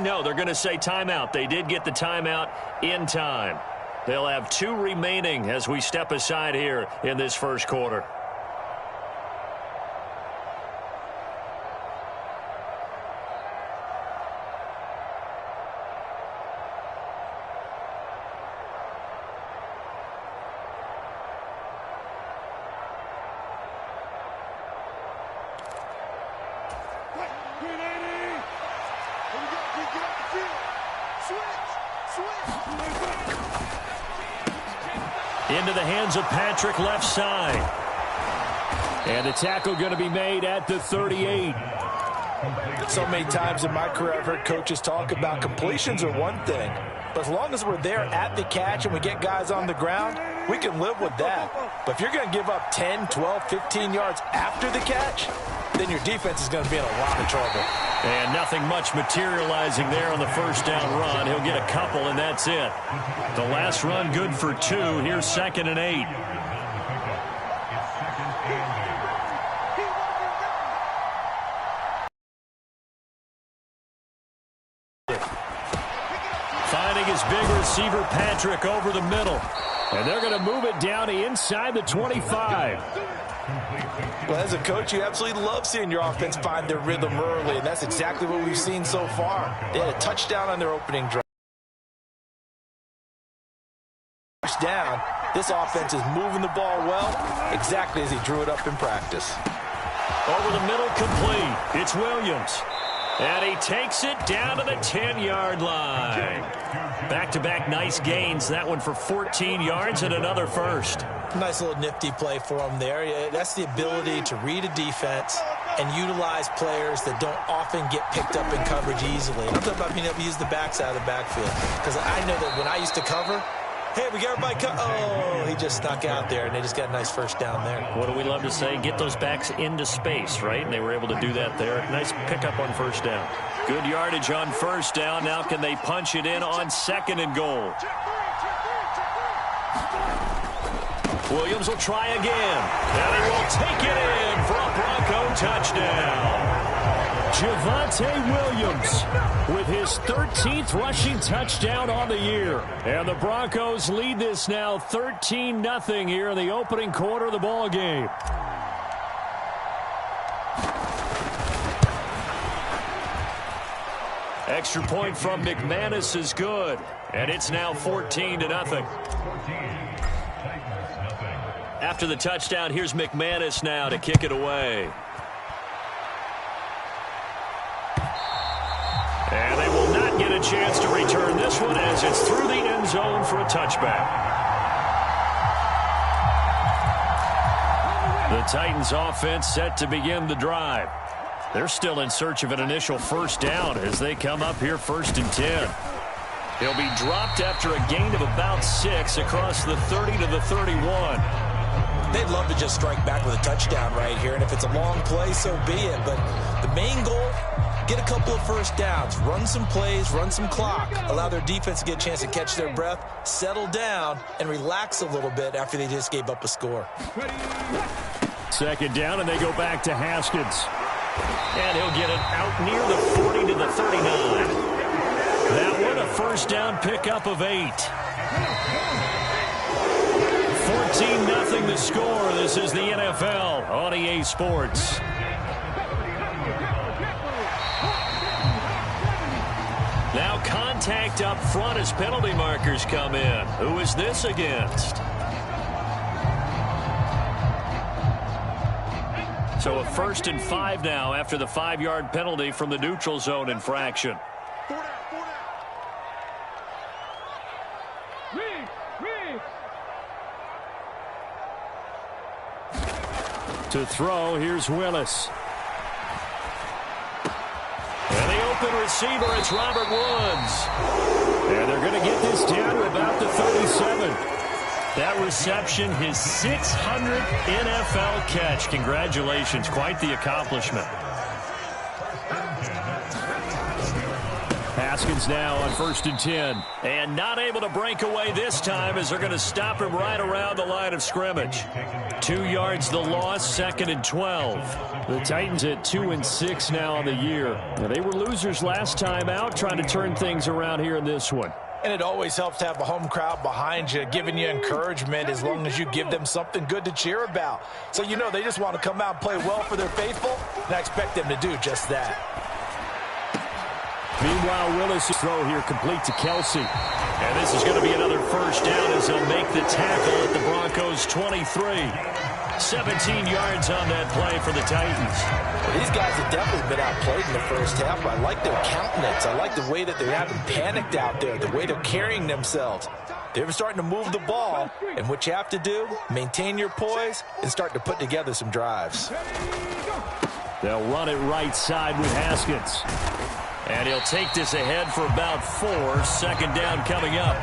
No, they're going to say timeout. They did get the timeout in time. They'll have 2 remaining as we step aside here in this first quarter. Into the hands of Patrick, left side. And the tackle going to be made at the 38. So many times in my career I've heard coaches talk about completions are one thing, but as long as we're there at the catch and we get guys on the ground, we can live with that. But if you're going to give up 10, 12, 15 yards after the catch, then your defense is going to be in a lot of trouble. And nothing much materializing there on the first down run. He'll get a couple, and that's it. The last run good for 2. Here's 2nd and 8. Finding his big receiver, Patrick, over the middle. And they're going to move it down to inside the 25. Well, as a coach, you absolutely love seeing your offense find their rhythm early, and that's exactly what we've seen so far. They had a touchdown on their opening drive. First down, this offense is moving the ball well, exactly as he drew it up in practice. Over the middle, complete. It's Williams. And he takes it down to the 10-yard line. Back-to-back nice gains. That one for 14 yards and another first. Nice little nifty play for him there. That's the ability to read a defense and utilize players that don't often get picked up in coverage easily. And I'm talking about being able to use the backside of the backfield. Because I know that when I used to cover, hey, we got everybody oh, he just snuck out there, and they just got a nice first down there. What do we love to say? Get those backs into space, right? And they were able to do that there. Nice pickup on first down. Good yardage on first down. Now can they punch it in on 2nd and goal? Williams will try again. And he will take it in for a Bronco touchdown. Javonte Williams with his 13th rushing touchdown on the year. And the Broncos lead this now 13-0 here in the opening quarter of the ball game. Extra point from McManus is good. And it's now 14-0. After the touchdown, here's McManus now to kick it away. And they will not get a chance to return this one as it's through the end zone for a touchback. The Titans offense set to begin the drive. They're still in search of an initial first down as they come up here 1st and 10. He'll be dropped after a gain of about 6 across the 30 to the 31. They'd love to just strike back with a touchdown right here, and if it's a long play, so be it. But the main goal, get a couple of first downs, run some plays, run some clock, allow their defense to get a chance to catch their breath, settle down, and relax a little bit after they just gave up a score. 2nd down, and they go back to Haskins. And he'll get it out near the 40 to the 39. That one a first down pickup of 8. 14-0 the score. This is the NFL on EA Sports. Now contact up front as penalty markers come in. Who is this against? So a 1st and 5 now after the 5-yard penalty from the neutral zone infraction. To throw, here's Willis. And the open receiver, it's Robert Woods. And they're going to get this down to about the 37. That reception, his 600th NFL catch. Congratulations, quite the accomplishment. Haskins now on 1st and 10. And not able to break away this time as they're going to stop him right around the line of scrimmage. 2 yards the loss, 2nd and 12. The Titans at 2-6 now on the year. Now, they were losers last time out, trying to turn things around here in this one. And it always helps to have a home crowd behind you, giving you encouragement as long as you give them something good to cheer about. So you know they just want to come out and play well for their faithful, and I expect them to do just that. Meanwhile, Willis' throw here complete to Kelsey. And this is going to be another first down as they'll make the tackle at the Broncos' 23. 17 yards on that play for the Titans. Well, these guys have definitely been outplayed in the first half. I like their countenance. I like the way that they haven't panicked out there, the way they're carrying themselves. They're starting to move the ball, and what you have to do, maintain your poise and start to put together some drives. They'll run it right side with Haskins. And he'll take this ahead for about 4. 2nd down coming up.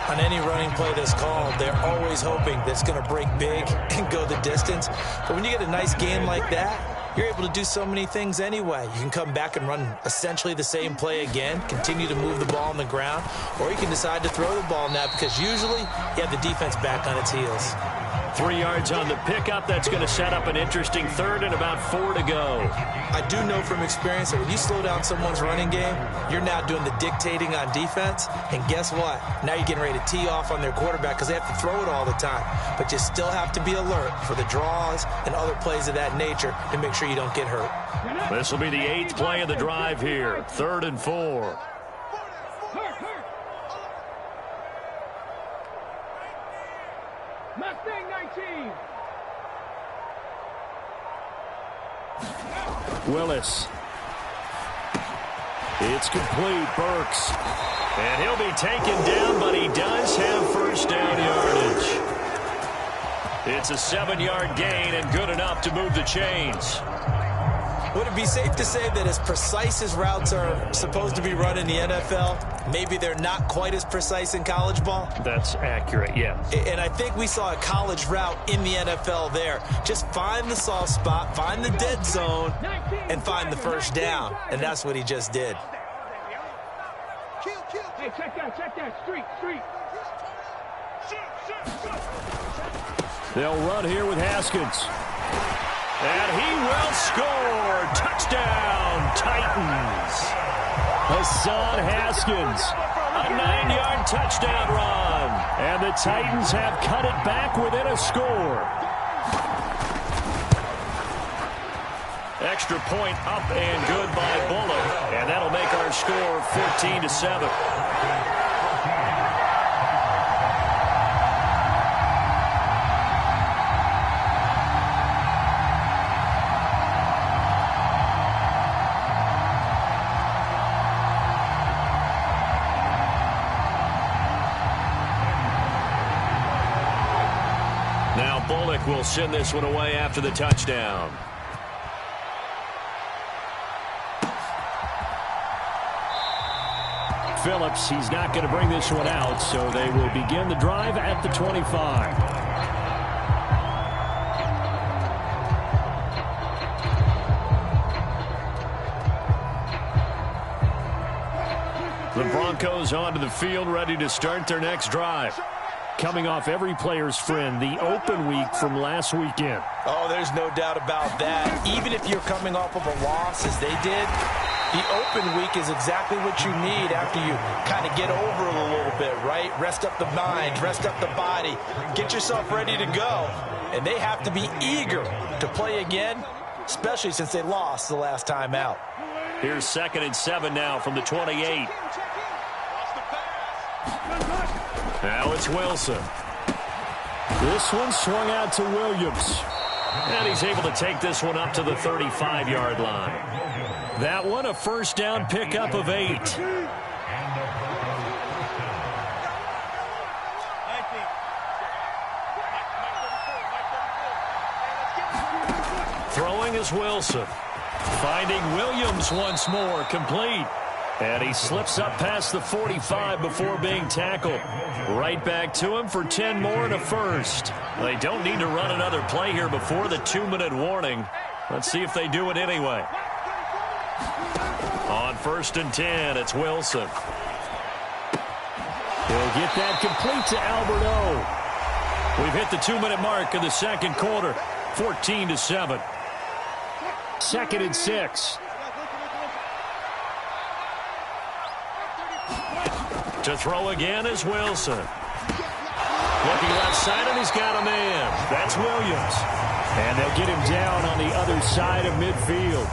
On any running play that's called, they're always hoping that it's going to break big and go the distance. But when you get a nice game like that, you're able to do so many things anyway. You can come back and run essentially the same play again, continue to move the ball on the ground, or you can decide to throw the ball now because usually you have the defense back on its heels. 3 yards on the pickup. That's going to set up an interesting 3rd and about 4 to go. I do know from experience that when you slow down someone's running game, you're now doing the dictating on defense. And guess what? Now you're getting ready to tee off on their quarterback because they have to throw it all the time. But you still have to be alert for the draws and other plays of that nature to make sure you don't get hurt. This will be the 8th play of the drive here. 3rd and 4. Willis. It's complete. Burks. And he'll be taken down, but he does have first down yardage. It's a 7-yard gain and good enough to move the chains. Would it be safe to say that as precise as routes are supposed to be run in the NFL, maybe they're not quite as precise in college ball? That's accurate, yeah. And I think we saw a college route in the NFL there. Just find the soft spot, find the dead zone, and find the first down. And that's what he just did. Hey, check that, street. They'll run here with Haskins. And he will score. Touchdown, Titans. Hassan Haskins, a 9-yard touchdown run. And the Titans have cut it back within a score. Extra point up and good by Bullock. And that'll make our score 14-7. Now Bullock will send this one away after the touchdown. Phillips, he's not going to bring this one out, so they will begin the drive at the 25. The Broncos onto the field, ready to start their next drive. Coming off every player's friend, the open week from last weekend. Oh, there's no doubt about that. Even if you're coming off of a loss, as they did, the open week is exactly what you need after you kind of get over it a little bit, right? Rest up the mind, rest up the body, get yourself ready to go. And they have to be eager to play again, especially since they lost the last time out. Here's 2nd and 7 now from the 28. Now it's Wilson. This one swung out to Williams. And he's able to take this one up to the 35-yard line. That one a first down pickup of 8. Throwing is Wilson. Finding Williams once more, complete. And he slips up past the 45 before being tackled. Right back to him for 10 more and a first. They don't need to run another play here before the 2-minute warning. Let's see if they do it anyway. On first and 10. It's Wilson. He'll get that complete to Alberto. We've hit the 2-minute mark of the second quarter. 14-7. Second and 6. To throw again is Wilson. Looking left side, and he's got a man. That's Williams. And they'll get him down on the other side of midfield.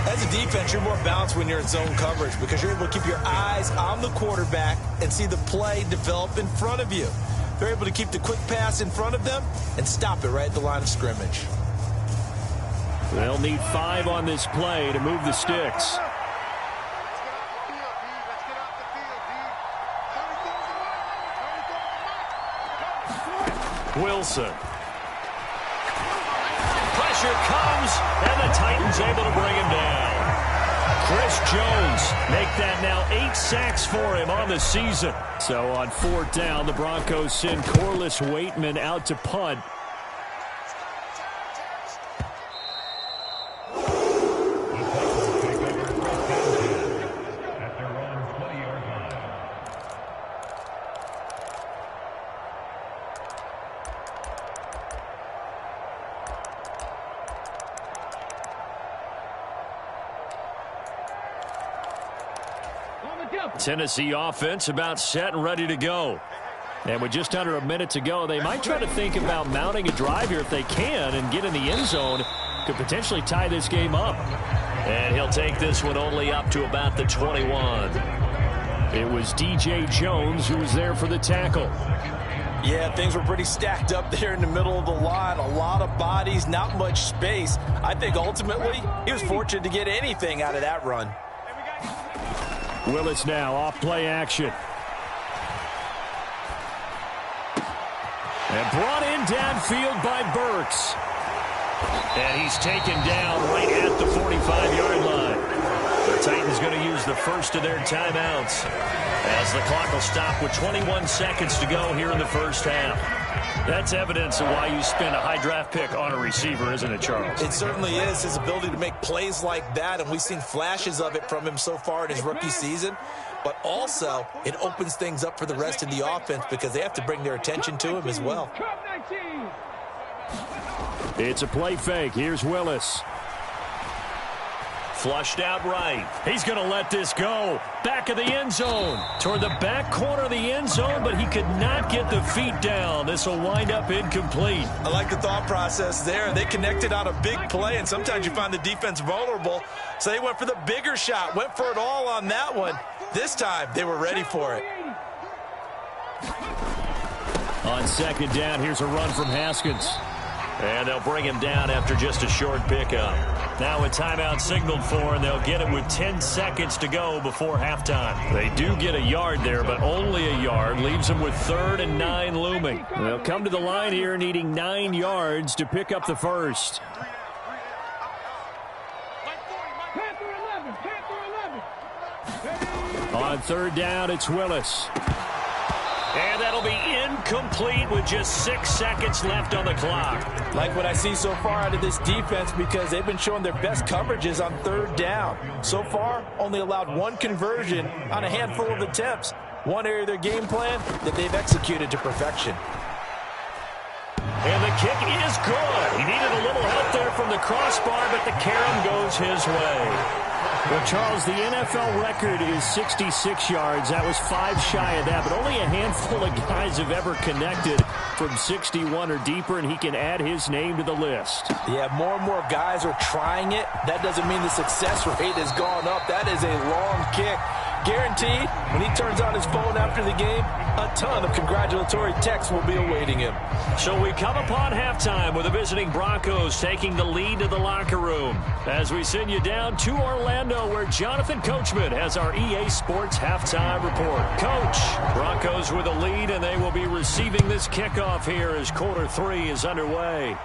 As a defense, you're more balanced when you're in zone coverage because you're able to keep your eyes on the quarterback and see the play develop in front of you. They're able to keep the quick pass in front of them and stop it right at the line of scrimmage. They'll need 5 on this play to move the sticks. Wilson. Pressure comes, and the Titans able to bring him down. Chris Jones make that now 8 sacks for him on the season. So on 4th down, the Broncos send Corliss Waitman out to punt. Tennessee offense about set and ready to go. And with just under a minute to go, they might try to think about mounting a drive here if they can and get in the end zone. Could potentially tie this game up. And he'll take this one only up to about the 21. It was DJ Jones who was there for the tackle. Yeah, things were pretty stacked up there in the middle of the line. A lot of bodies, not much space. I think ultimately he was fortunate to get anything out of that run. Willis now off play action. And brought in downfield by Burks. And he's taken down right at the 45-yard line. The Titans going to use the first of their timeouts as the clock will stop with 21 seconds to go here in the first half. That's evidence of why you spend a high draft pick on a receiver, isn't it, Charles? It certainly is. His ability to make plays like that, and we've seen flashes of it from him so far in his rookie season. But also, it opens things up for the rest of the offense because they have to bring their attention to him as well. It's a play fake. Here's Willis. Flushed out right. He's going to let this go. Back of the end zone. Toward the back corner of the end zone, but he could not get the feet down. This will wind up incomplete. I like the thought process there. They connected on a big play, and sometimes you find the defense vulnerable. So they went for the bigger shot, went for it all on that one. This time, they were ready for it. On 2nd down, here's a run from Haskins. And they'll bring him down after just a short pickup. Now a timeout signaled for, and they'll get it with 10 seconds to go before halftime. They do get a yard there, but only a yard. Leaves them with 3rd and 9 looming. They'll come to the line here needing 9 yards to pick up the first. On 3rd down, it's Willis. And that'll be incomplete with just 6 seconds left on the clock. Like what I see so far out of this defense because they've been showing their best coverages on 3rd down. So far, only allowed 1 conversion on a handful of attempts. One area of their game plan that they've executed to perfection. And the kick is good. He needed a little help there from the crossbar, but the carom goes his way. Well, Charles, the NFL record is 66 yards. That was 5 shy of that, but only a handful of guys have ever connected from 61 or deeper, and he can add his name to the list. Yeah, more and more guys are trying it. That doesn't mean the success rate has gone up. That is a long kick. Guaranteed, when he turns on his phone after the game, a ton of congratulatory texts will be awaiting him. So we come upon halftime with the visiting Broncos taking the lead to the locker room as we send you down to Orlando where Jonathan Coachman has our EA Sports halftime report. Coach, Broncos with a lead, and they will be receiving this kickoff here as quarter 3 is underway.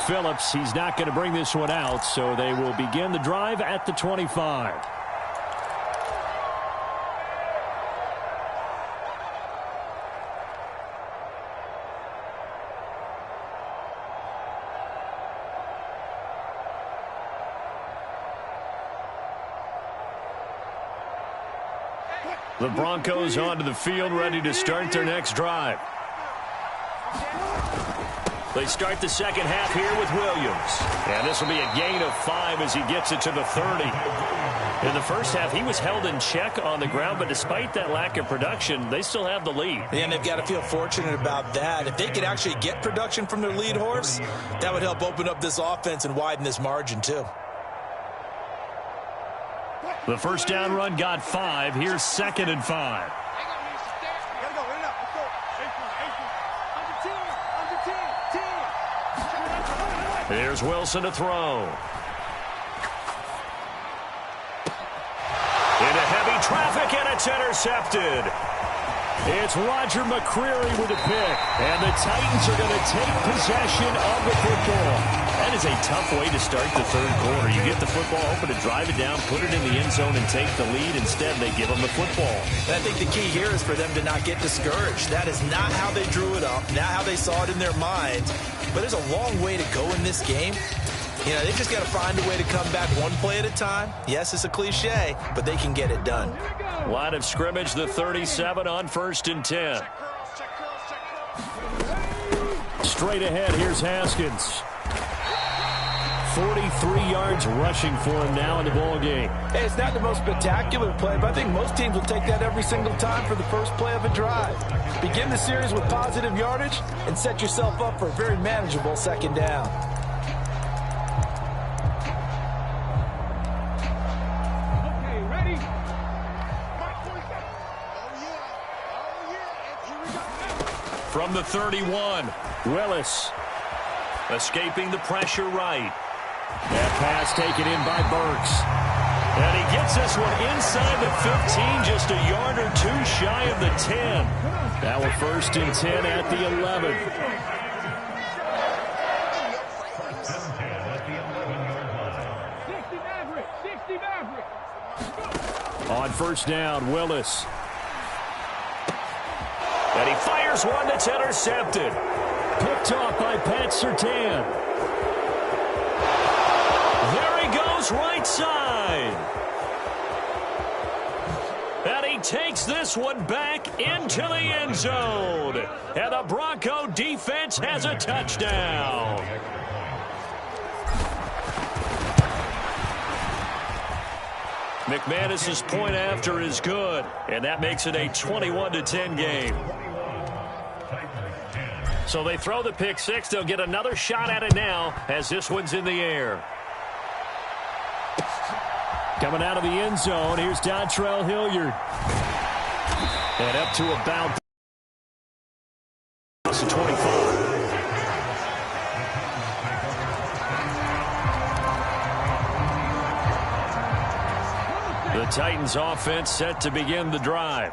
Phillips, he's not going to bring this one out, so they will begin the drive at the 25. The Broncos onto the field, ready to start their next drive. They start the second half here with Williams. And this will be a gain of 5 as he gets it to the 30. In the first half, he was held in check on the ground, but despite that lack of production, they still have the lead. And they've got to feel fortunate about that. If they could actually get production from their lead horse, that would help open up this offense and widen this margin too. The first down run got 5. Here's 2nd and 5. Here's Wilson to throw. Into heavy traffic, and it's intercepted. It's Roger McCreary with a pick, and the Titans are going to take possession of the football. That is a tough way to start the third quarter. You get the football, hoping to drive it down, put it in the end zone, and take the lead. Instead, they give them the football. And I think the key here is for them to not get discouraged. That is not how they drew it up, not how they saw it in their minds. But there's a long way to go in this game. You know, they just got to find a way to come back one play at a time. Yes, it's a cliche, but they can get it done. Line of scrimmage, the 37 on 1st and 10. Straight ahead, here's Haskins. 43 yards rushing for him now in the ball game. Hey, it's not the most spectacular play, but I think most teams will take that every single time for the first play of a drive. Begin the series with positive yardage and set yourself up for a very manageable second down. From the 31, Willis escaping the pressure right. That pass taken in by Burks. And he gets this one inside the 15, just a yard or 2 shy of the 10. Now a 1st and 10 at the 11. On 1st down, Willis. And he fires one that's intercepted. Picked off by Pat Surtain. There he goes, right side. And he takes this one back into the end zone. And the Bronco defense has a touchdown. McManus's point after is good, and that makes it a 21-10 game. So they throw the pick 6. They'll get another shot at it now as this one's in the air. Coming out of the end zone, here's Dontrell Hilliard. And up to about the 25. The Titans offense set to begin the drive.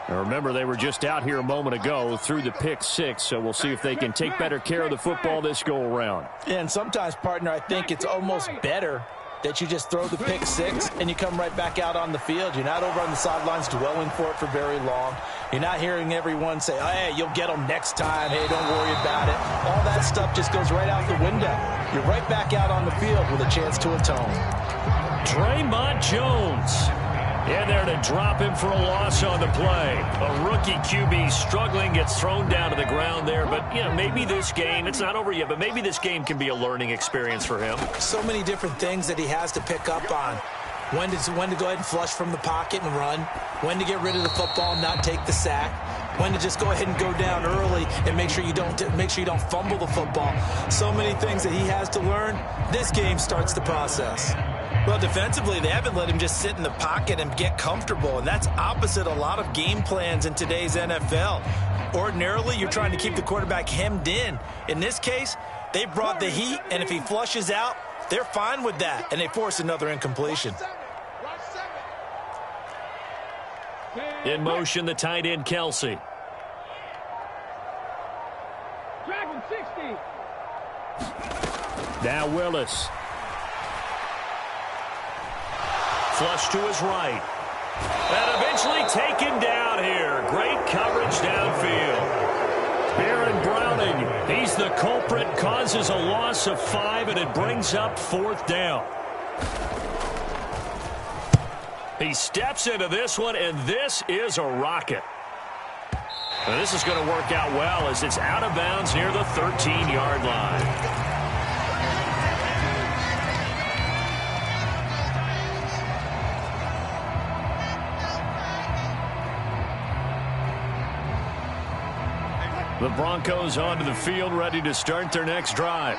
Now remember, they were just out here a moment ago through the pick 6, so we'll see if they can take better care of the football this go-around. And sometimes, partner, I think it's almost better that you just throw the pick 6 and you come right back out on the field. You're not over on the sidelines dwelling for it for very long. You're not hearing everyone say, oh, hey, you'll get them next time. Hey, don't worry about it. All that stuff just goes right out the window. You're right back out on the field with a chance to atone. Draymond Jones in there to drop him for a loss on the play. A rookie QB struggling, gets thrown down to the ground there. But, you know, maybe this game, it's not over yet, but maybe this game can be a learning experience for him. So many different things that he has to pick up on. When to go ahead and flush from the pocket and run. When to get rid of the football and not take the sack. When to just go ahead and go down early and make sure you don't fumble the football. So many things that he has to learn. This game starts the process. Well, defensively, they haven't let him just sit in the pocket and get comfortable, and that's opposite a lot of game plans in today's NFL. Ordinarily, you're trying to keep the quarterback hemmed in. In this case, they brought the heat, and if he flushes out, they're fine with that, and they force another incompletion. In motion, the tight end, Kelsey. Dragon 60. Now Willis. Flush to his right. And eventually taken down here. Great coverage downfield. Baron Browning, he's the culprit, causes a loss of 5, and it brings up 4th down. He steps into this one, and this is a rocket. Now, this is going to work out well as it's out of bounds near the 13-yard line. The Broncos onto the field, ready to start their next drive.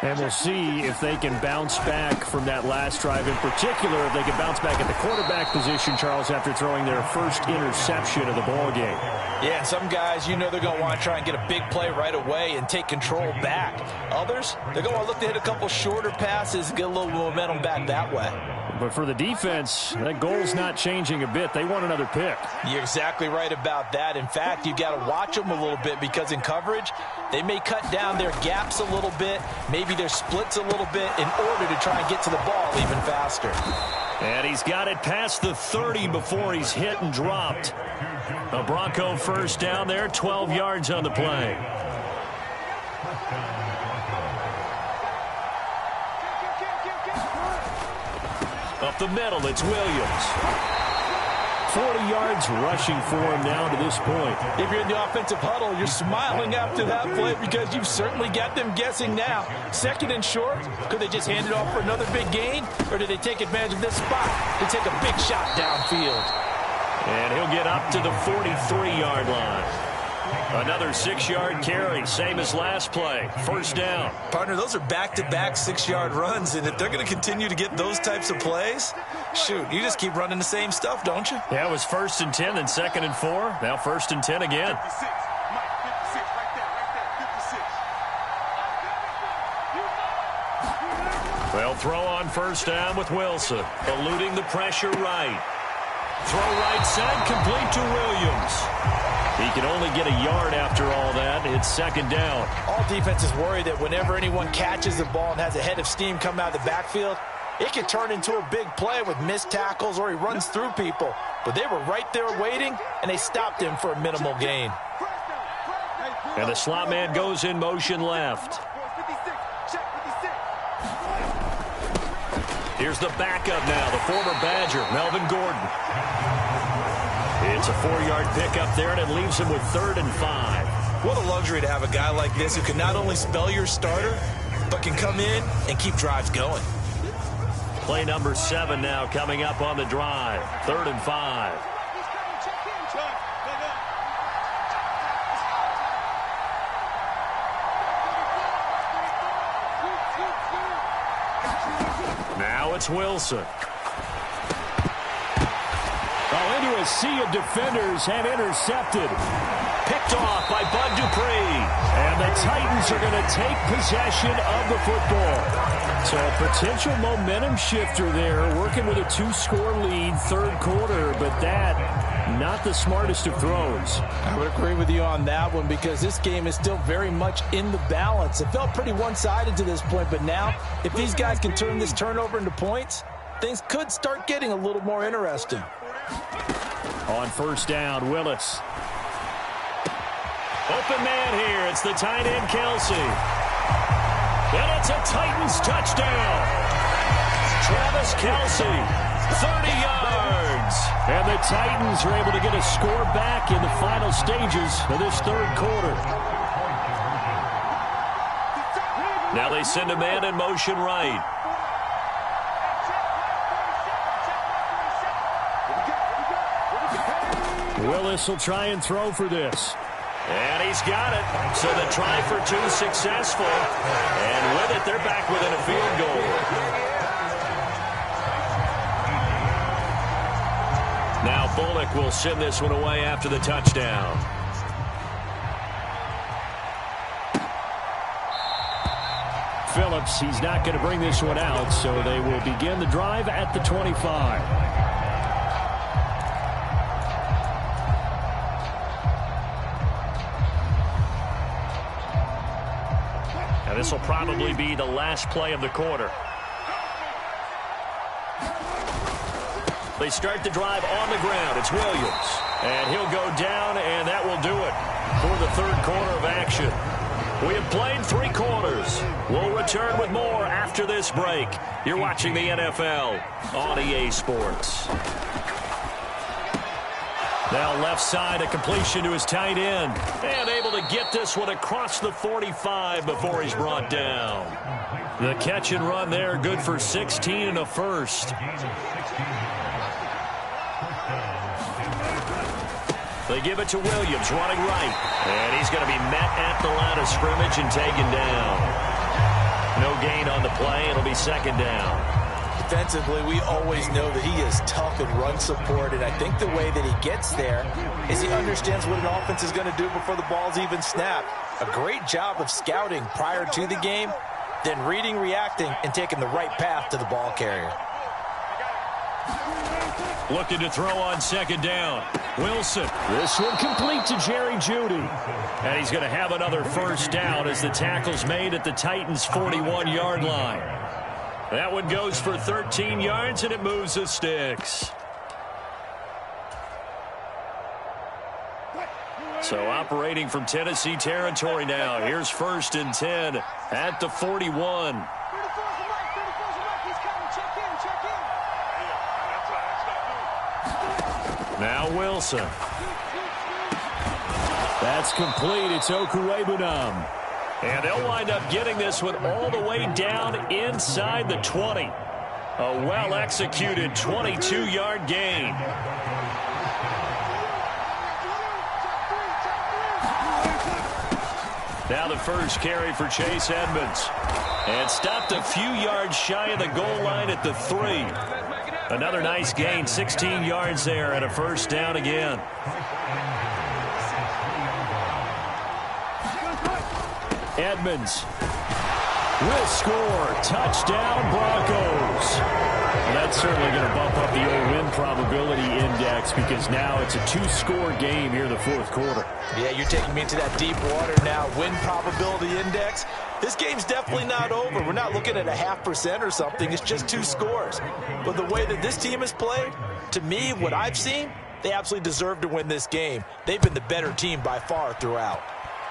And we'll see if they can bounce back from that last drive. In particular, if they can bounce back at the quarterback position, Charles, after throwing their first interception of the ball game. Yeah, some guys, you know they're going to want to try and get a big play right away and take control back. Others, they're going to look to hit a couple shorter passes and get a little momentum back that way. But for the defense, that goal's not changing a bit. They want another pick. You're exactly right about that. In fact, you got to watch them a little bit because in coverage, they may cut down their gaps a little bit, maybe their splits a little bit in order to try and get to the ball even faster. And he's got it past the 30 before he's hit and dropped. A Bronco first down there, 12 yards on the play. Up the middle, it's Williams. 40 yards rushing for him now to this point. If you're in the offensive huddle, you're smiling after that play because you've certainly got them guessing now. Second and short, could they just hand it off for another big gain? Or did they take advantage of this spot to take a big shot downfield? And he'll get up to the 43-yard line. Another 6-yard carry, same as last play. First down. Partner, those are back-to-back 6-yard runs, and if they're going to continue to get those types of plays, shoot, you just keep running the same stuff, don't you? Yeah, it was 1st and 10, then 2nd and 4. Now 1st and 10 again. 56. Mike, 56 right there, 56. They'll throw on first down with Wilson, eluding the pressure right. Throw right side, complete to Williams. He can only get a yard after all that. It's 2nd down. All defenses worry that whenever anyone catches the ball and has a head of steam come out of the backfield, it can turn into a big play with missed tackles or he runs through people. But they were right there waiting, and they stopped him for a minimal gain. And the slot man goes in motion left. Here's the backup now, the former Badger, Melvin Gordon. It's a 4-yard pickup there, and it leaves him with 3rd and 5. What a luxury to have a guy like this who can not only spell your starter, but can come in and keep drives going. Play number 7 now coming up on the drive. 3rd and 5. Now it's Wilson. Into a sea of defenders and intercepted. Picked off by Bud Dupree. And the Titans are going to take possession of the football. So a potential momentum shifter there, working with a 2-score lead, 3rd quarter, but that, not the smartest of throws. I would agree with you on that one because this game is still very much in the balance. It felt pretty one-sided to this point, but now, if these guys can turn this turnover into points, things could start getting a little more interesting. On first down, Willis. Open man here. It's the tight end, Kelsey. And it's a Titans touchdown. Travis Kelsey, 30 yards. And the Titans are able to get a score back in the final stages of this 3rd quarter. Now they send a man in motion right. Willis will try and throw for this. And he's got it. So the try for 2 successful. And with it, they're back within a field goal. Now Bullock will send this one away after the touchdown. Phillips, he's not going to bring this one out, so they will begin the drive at the 25. This will probably be the last play of the quarter. They start the drive on the ground. It's Williams. And he'll go down, and that will do it for the 3rd quarter of action. We have played 3 quarters. We'll return with more after this break. You're watching the NFL on EA Sports. Now left side, a completion to his tight end. And able to get this one across the 45 before he's brought down. The catch and run there, good for 16 and a first. They give it to Williams, running right. And he's going to be met at the line of scrimmage and taken down. No gain on the play. It'll be second down. Defensively, we always know that he is tough in run support, and I think the way that he gets there is he understands what an offense is going to do before the ball's even snapped. A great job of scouting prior to the game, then reading, reacting, and taking the right path to the ball carrier. Looking to throw on second down. Wilson. This one complete to Jerry Jeudy. And he's going to have another first down as the tackle's made at the Titans' 41-yard line. That one goes for 13 yards, and it moves the sticks. So operating from Tennessee territory now. Here's 1st and 10 at the 41. Now Wilson. That's complete. It's Okuwebunam. And they'll wind up getting this one all the way down inside the 20. A well-executed 22-yard gain. Now the first carry for Chase Edmonds. And stopped a few yards shy of the goal line at the 3. Another nice gain, 16 yards there, and a first down again. Edmonds will score. Touchdown, Broncos. Well, that's certainly going to bump up the old win probability index because now it's a 2-score game here in the 4th quarter. Yeah, you're taking me into that deep water now. Win probability index. This game's definitely not over. We're not looking at a 0.5% or something. It's just 2 scores. But the way that this team has played, to me, what I've seen, they absolutely deserve to win this game. They've been the better team by far throughout.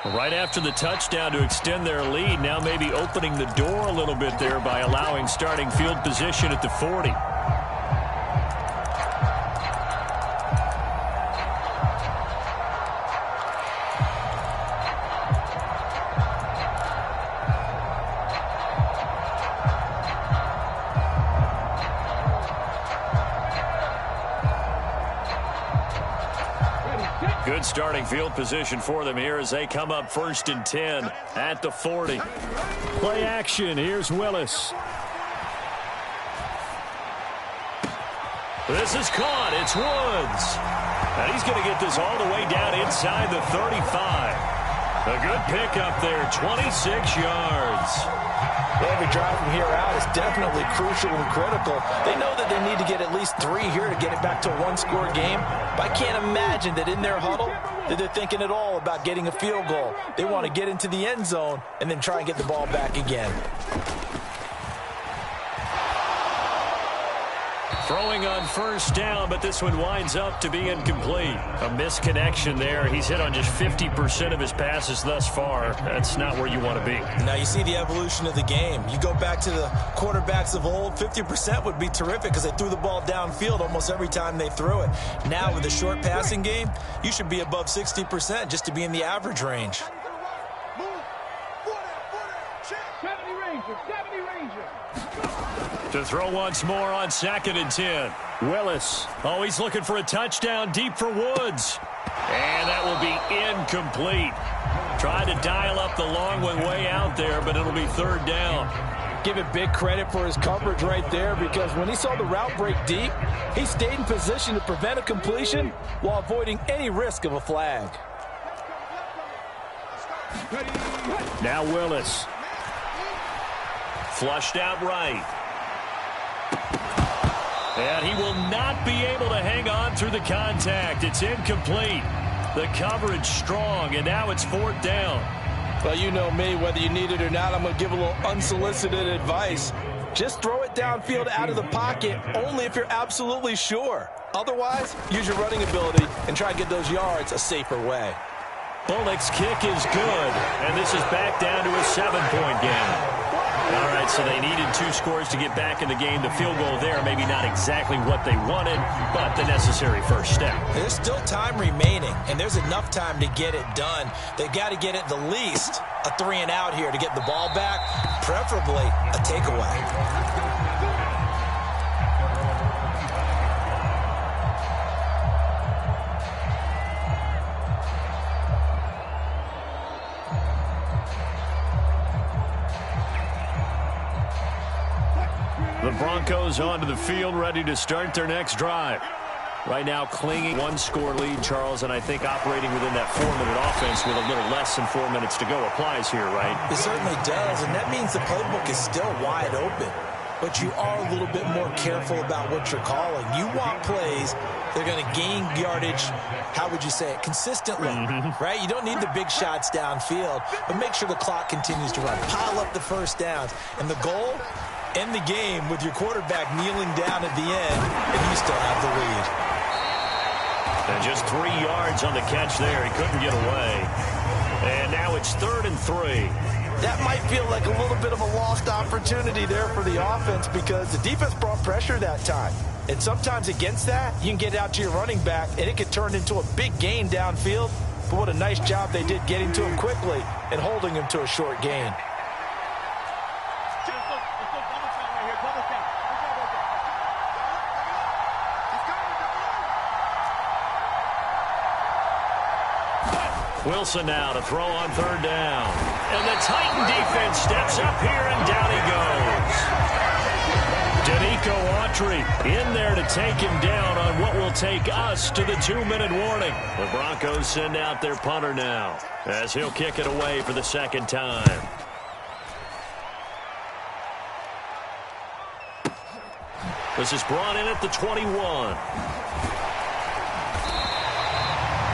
Right after the touchdown to extend their lead, now maybe opening the door a little bit there by allowing starting field position at the 40. Good starting field position for them here as they come up 1st and 10 at the 40. Play action. Here's Willis. This is caught. It's Woods. And he's going to get this all the way down inside the 35. A good pickup there, 26 yards. Every drive from here out is definitely crucial and critical. They know that they need to get at least 3 here to get it back to a 1-score game. But I can't imagine that in their huddle that they're thinking at all about getting a field goal. They want to get into the end zone and then try and get the ball back again. Throwing on first down, but this one winds up to be incomplete. A misconnection there. He's hit on just 50% of his passes thus far. That's not where you want to be. Now you see the evolution of the game. You go back to the quarterbacks of old, 50% would be terrific because they threw the ball downfield almost every time they threw it. Now with a short passing game, you should be above 60% just to be in the average range. 70 Ranger. To throw once more on 2nd and 10. Willis. Oh, he's looking for a touchdown deep for Woods. And that will be incomplete. Tried to dial up the long one way out there, but it'll be 3rd down. Give it big credit for his coverage right there because when he saw the route break deep, he stayed in position to prevent a completion while avoiding any risk of a flag. Now Willis. Flushed out right. And he will not be able to hang on through the contact. It's incomplete. The coverage strong, and now it's 4th down. Well, you know me, whether you need it or not, I'm going to give a little unsolicited advice. Just throw it downfield out of the pocket, only if you're absolutely sure. Otherwise, use your running ability and try to get those yards a safer way. Bullock's kick is good, and this is back down to a 7-point game. All right, so they needed 2 scores to get back in the game. The field goal there, maybe not exactly what they wanted, but the necessary first step. There's still time remaining, and there's enough time to get it done. They've got to get at the least a 3-and-out here to get the ball back, preferably a takeaway. The Broncos onto the field, ready to start their next drive. Right now, clinging 1-score lead, Charles, and I think operating within that 4-minute offense with a little less than 4 minutes to go applies here, right? It certainly does, and that means the playbook is still wide open. But you are a little bit more careful about what you're calling. You want plays that are going to gain yardage, how would you say it, consistently, right? You don't need the big shots downfield, but make sure the clock continues to run. Pile up the first downs. And the goal? End the game with your quarterback kneeling down at the end, and you still have the lead. And just 3 yards on the catch there. He couldn't get away. And now it's 3rd and 3. That might feel like a little bit of a lost opportunity there for the offense because the defense brought pressure that time. And sometimes against that, you can get out to your running back, and it could turn into a big gain downfield. But what a nice job they did getting to him quickly and holding him to a short gain. Wilson now to throw on 3rd down. And the Titan defense steps up here, and down he goes. Danico Autry in there to take him down on what will take us to the 2-minute warning. The Broncos send out their punter now as he'll kick it away for the 2nd time. This is brought in at the 21.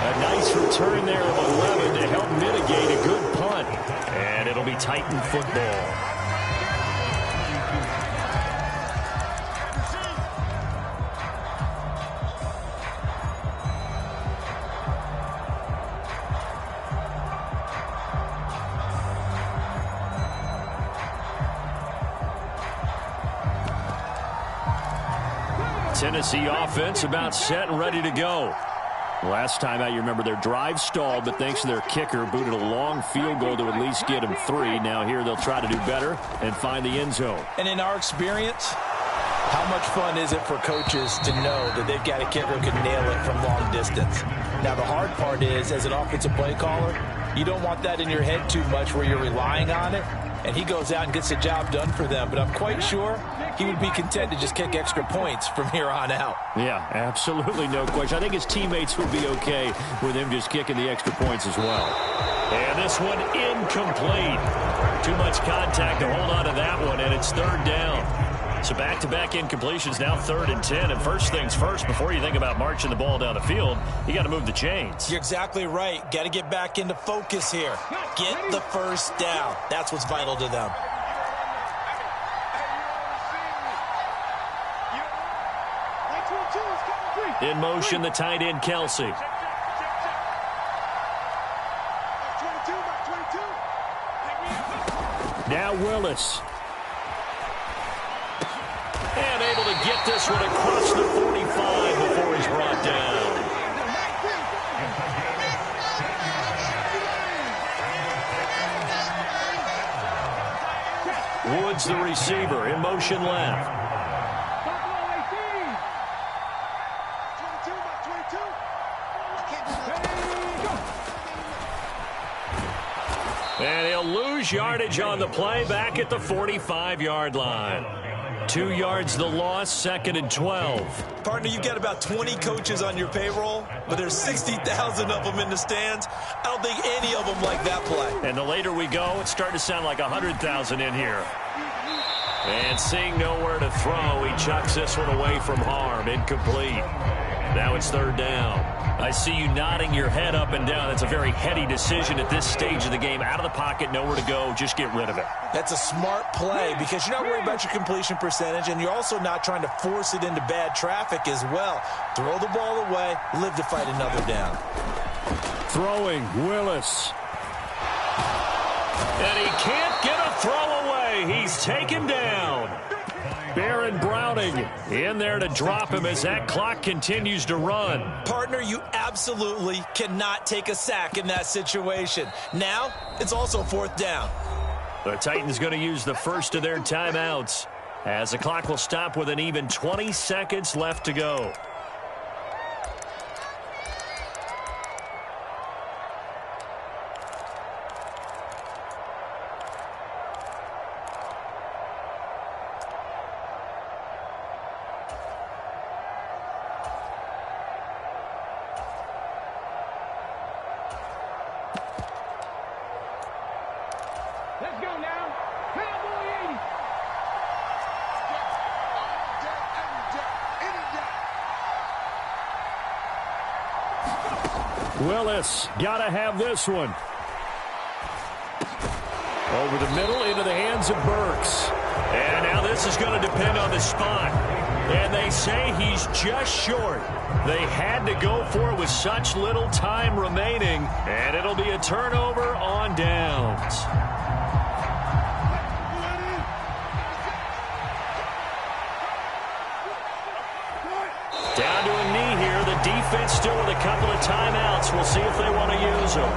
A nice return there of 11 to help mitigate a good punt. And it'll be Titan football. Tennessee offense about set and ready to go. Last time out, you remember their drive stalled, but thanks to their kicker, booted a long field goal to at least get them 3. Now here they'll try to do better and find the end zone. And in our experience, how much fun is it for coaches to know that they've got a kicker who can nail it from long distance? Now the hard part is, as an offensive play caller, you don't want that in your head too much where you're relying on it. And he goes out and gets the job done for them. But I'm quite sure he would be content to just kick extra points from here on out. Yeah, absolutely no question. I think his teammates would be okay with him just kicking the extra points as well. And this one incomplete. Too much contact to hold on to that one, and it's 3rd down. So back-to-back incompletions, now 3rd and 10. And first things first, before you think about marching the ball down the field, you got to move the chains. You're exactly right. Got to get back into focus here. Get the first down. That's what's vital to them. In motion, the tight end, Kelsey. Now Willis. And able to get this one across the 45 before he's brought down. Woods, the receiver, in motion left. And he'll lose yardage on the play back at the 45-yard line. 2 yards the loss, 2nd and 12. Partner, you've got about 20 coaches on your payroll, but there's 60,000 of them in the stands. I don't think any of them like that play. And the later we go, it's starting to sound like 100,000 in here. And seeing nowhere to throw, he chucks this one away from harm. Incomplete. Now it's 3rd down. I see you nodding your head up and down. That's a very heady decision at this stage of the game. Out of the pocket, nowhere to go. Just get rid of it. That's a smart play because you're not worried about your completion percentage, and you're also not trying to force it into bad traffic as well. Throw the ball away, live to fight another down. Throwing, Willis. And he can't get a throw away. He's taken down. Baron Browning in there to drop him as that clock continues to run. Partner, you absolutely cannot take a sack in that situation. Now, it's also 4th down. The Titans going to use the first of their timeouts as the clock will stop with an even 20 seconds left to go. Let's go now. Cowboy 80. Willis, gotta have this one. Over the middle into the hands of Burks. And now this is going to depend on the spot. And they say he's just short. They had to go for it with such little time remaining. And it'll be a turnover on downs. Down to a knee here. The defense still with a couple of timeouts. We'll see if they want to use them.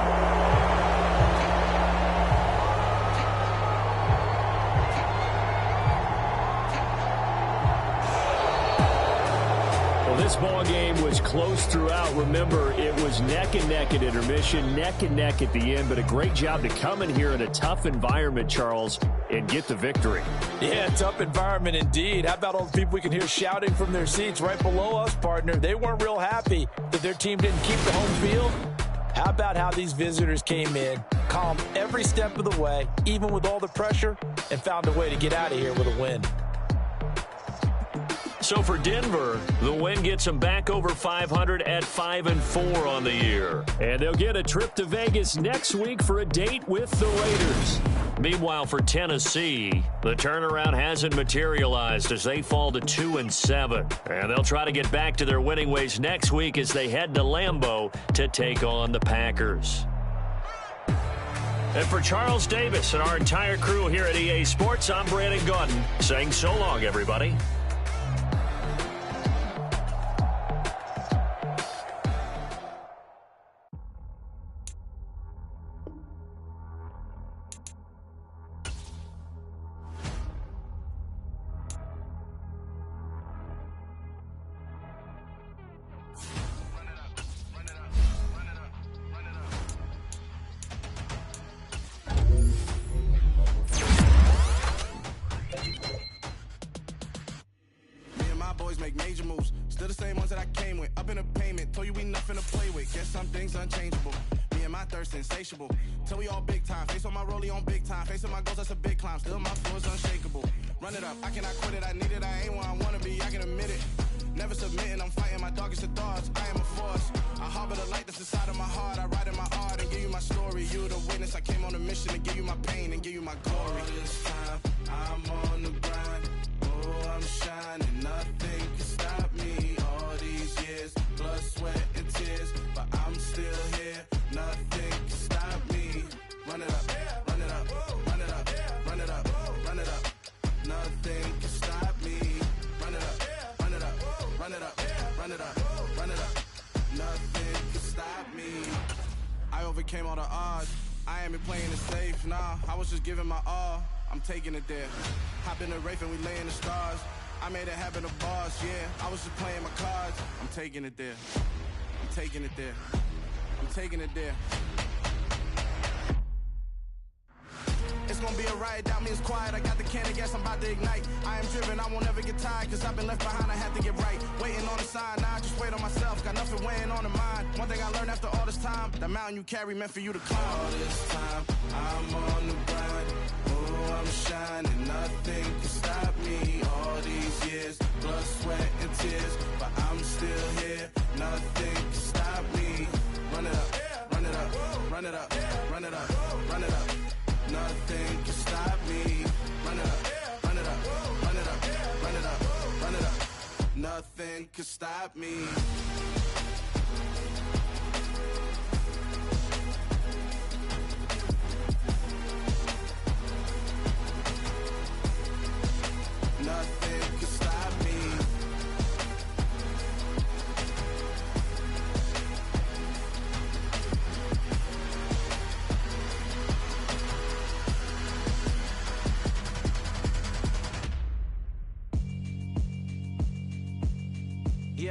This ball game was close throughout. Remember, it was neck and neck at intermission, neck and neck at the end, but a great job to come in here in a tough environment, Charles, and get the victory. Yeah, tough environment indeed. How about all the people we can hear shouting from their seats right below us, partner? They weren't real happy that their team didn't keep the home field. How about how these visitors came in, calm every step of the way, even with all the pressure, and found a way to get out of here with a win. So for Denver, the win gets them back over 500 at 5-4 on the year. And they'll get a trip to Vegas next week for a date with the Raiders. Meanwhile, for Tennessee, the turnaround hasn't materialized as they fall to 2-7. And they'll try to get back to their winning ways next week as they head to Lambeau to take on the Packers. And for Charles Davis and our entire crew here at EA Sports, I'm Brandon Gaudin saying so long, everybody. Make major moves, still the same ones that I came with. Up in the payment, told you we nothing to play with. Guess some things unchangeable. Me and my thirst insatiable. Till we all big time. Face on my rollie on big time. Facing my goals, that's a big climb. Still my floor is unshakable. Run it up, I cannot quit it. I need it, I ain't where I wanna be. I can admit it. Never submitting, I'm fighting my darkest of thoughts. I am a force. I harbor the light that's inside of my heart. I write in my art and give you my story. You the witness. I came on a mission to give you my pain and give you my glory. All this time, I'm on the grind. Oh, I'm shining. Nothing can stop me. All these years, blood, sweat, and tears, but I'm still here. Nothing can stop me. Run it up, run it up, run it up, run it up, run it up. Nothing can stop me. Run it up, run it up, run it up, run it up, run it up. Nothing can stop me. I overcame all the odds. I ain't been playing it safe, nah. I was just giving my all. I'm taking it there. Hop in the Wraith and we lay in the stars. I made it happen, the boss, yeah. I was just playing my cards. I'm taking it there. I'm taking it there. I'm taking it there. It's gonna be a riot, doubt me it's quiet. I got the can of gas, I'm about to ignite. I am driven, I won't ever get tired, cause I've been left behind, I had to get right. Waiting on the sign, now I just wait on myself. Got nothing weighing on the mind. One thing I learned after all this time, the mountain you carry meant for you to climb. All this time, I'm on the grind. Oh, I'm shining, nothing can stop me. All these years, blood, sweat, and tears, but I'm still here. Nothing can stop me. Run it up, run it up, run it up, run it up, run it up. Nothing can stop me. Run it up, run it up, run it up, run it up, run it up. Nothing can stop me.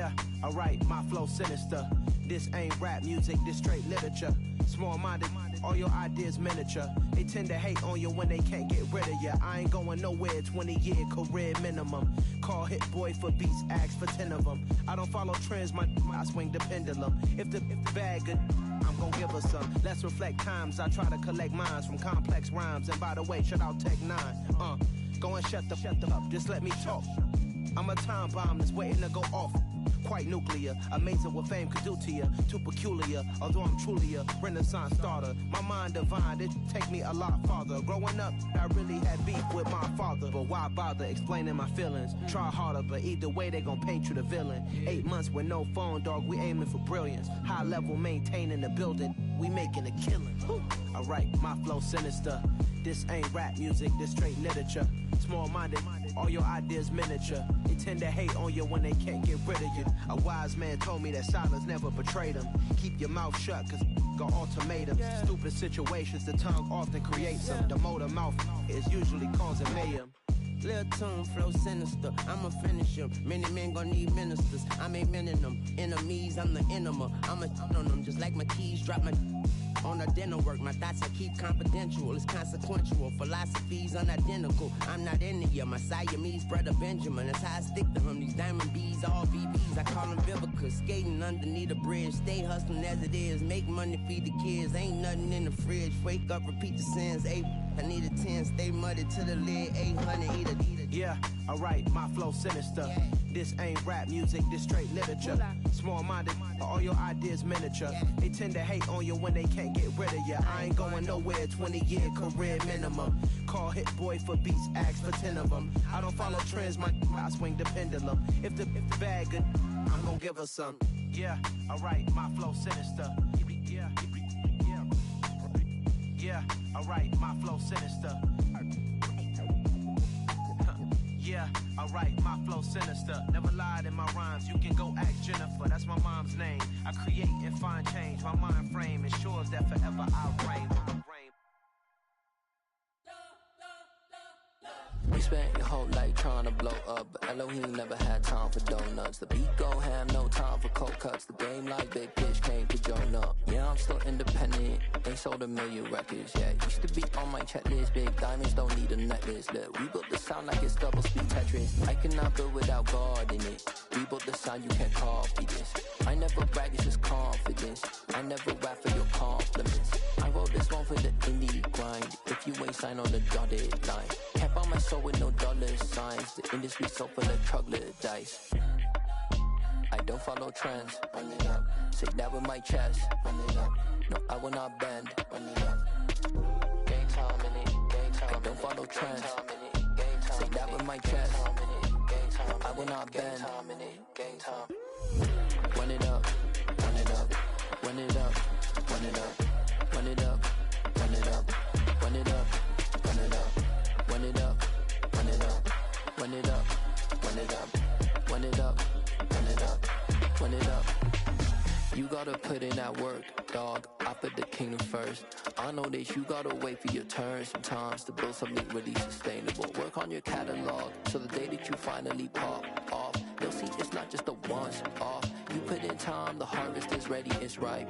Yeah, alright, my flow sinister. This ain't rap music, this straight literature. Small-minded, all your ideas miniature. They tend to hate on you when they can't get rid of you. I ain't going nowhere, 20-year career minimum. Call Hit Boy for beats, ask for 10 of them. I don't follow trends, I swing the pendulum. If the bag good, I'm gon' give her some. Let's reflect times, I try to collect minds from complex rhymes. And by the way, shout out Tech 9. Go and shut the up, just let me talk. I'm a time bomb that's waiting to go off. Quite nuclear, amazing what fame could do to you. Too peculiar, although I'm truly a renaissance starter. My mind divine, it take me a lot farther. Growing up, I really had beef with my father. But why bother explaining my feelings? Try harder, but either way they gon' paint you the villain. 8 months with no phone, dog, we aiming for brilliance. High level maintaining the building, we making a killing. Alright, my flow sinister. This ain't rap music, this straight literature. Small-minded, all your ideas miniature. They tend to hate on you when they can't get rid of you. A wise man told me that silence never betrayed him. Keep your mouth shut, cause got ultimatums. Stupid situations, the tongue often creates them. The motor mouth is usually causing mayhem. Lil' tune, flow sinister, I'ma finish him. Many men gon' need ministers, I'm aiming them. Enemies, I'm the enema. I'ma on them just like my keys, drop my on a dinner work. My thoughts I keep confidential, it's consequential. Philosophies unidentical, I'm not in ya. My Siamese brother Benjamin, that's how I stick to him. These diamond bees, all BBs, I call them Vivica. Skating underneath a bridge, stay hustling as it is. Make money, feed the kids, ain't nothing in the fridge. Wake up, repeat the sins, I need a 10, stay muddy to the lid, 800, eat a. Yeah, alright, my flow sinister. This ain't rap music, this straight literature. Small-minded, all your ideas miniature. They tend to hate on you when they can't get rid of you. I ain't going nowhere, 20-year career minimum. Call Hit Boy for beats, ask for 10 of them. I don't follow trends, I swing the pendulum. If the bag good, I'm gon' give her some. Yeah, alright, my flow sinister. Yeah, alright, my flow sinister. Yeah, alright, my flow sinister. Never lied in my rhymes, you can go ask Jennifer. That's my mom's name. I create and find change. My mind frame ensures that forever I reign. We spent your whole life trying to blow up, but Elohim never had time for donuts. The beat go ham, no time for cold cuts. The game like Big Pitch came to join up. Yeah, I'm still independent, ain't sold a million records yet. Used to be on my checklist, big diamonds don't need a necklace. Look, we built the sound like it's double speed Tetris. I cannot build without God in it. We built the sound, you can't copy this. I never brag, it's just confidence. I never rap for your compliments. I wrote this one for the indie grind. If you ain't signed on the dotted line, can't buy my soul with no dollar signs. The industry so full of troglodytes. I don't follow trends. Run it up. Say that with my chest. Run it up. No, I will not bend. Run it up. Game time in it. Game time. I don't follow trends. Say that with my chest. No, I will not bend. Game time. Run it up. Run it up. Run it up. Run it up. Run it up. Run it up. Run it up. Run it up. Run it up. Run it up. Run it up. Run it up. Run it up. Run it up. Run it up. You gotta put in that work, dog. I put the kingdom first. I know that you gotta wait for your turn sometimes to build something really sustainable. Work on your catalog, so the day that you finally pop off, you'll see it's not just a once off. You put in time, the harvest is ready, it's ripe.